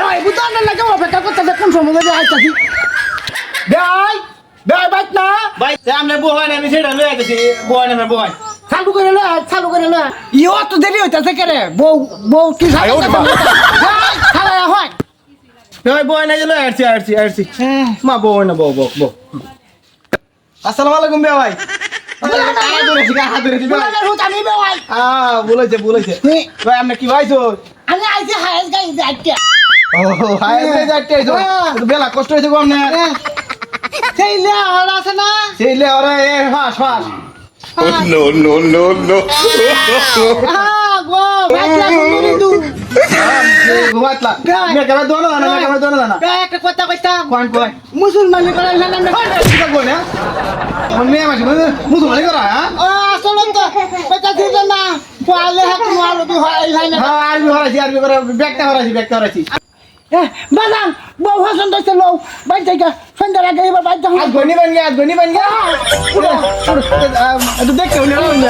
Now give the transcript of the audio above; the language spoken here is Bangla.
ভাই বুঝান লাগে অপেক্ষা করতেছে কোন সময় যে আইতাছি ভাই ভাই বাইক না ভাই আমরা বউ হয় না আমি সেটা লয়ে আইতেছি বউ হয় না আমরা বউ হয় চালু করে না ইও তো দেরি হইতাছে কে রে বউ কি আয় ওরে বাবা। খালা হয় ভাই বউ হয় না যে লয়ে আসছি মা বউ হয় না বউ আসসালামু আলাইকুম ভাই হাত ধরেছি ভাই আমি ভাই বলেছে ভাই আপনি কি ভাইছো আমি আইছি হাইস গাই যাইতে ও হাই যাইতে আইছো বেলা কষ্ট হইছে গো না সেই লে হল আছে না সেই লে ওরে ফাস No, no, no, no. গো ভাইলা শুনি তু ঘুমাতলা মে কেমন দোনো দানা একটা কথা কইতাম কোন মুসলমানি করাই না কি কই না মন মে মাসি মুসলমানি করা হ্যাঁ আসলে তো পেটা দিল না পালে হাত মারো তুই হয় না হ্যাঁ আরবি করে ব্যাগটা হরাইছি বাজান বউ পছন্দ হচ্ছে লোক বাড়ি থেকে সন্ধ্যার আগে এবার বাড়ি যাও আজ গনি বান গিয়া একটু দেখতে হইলো না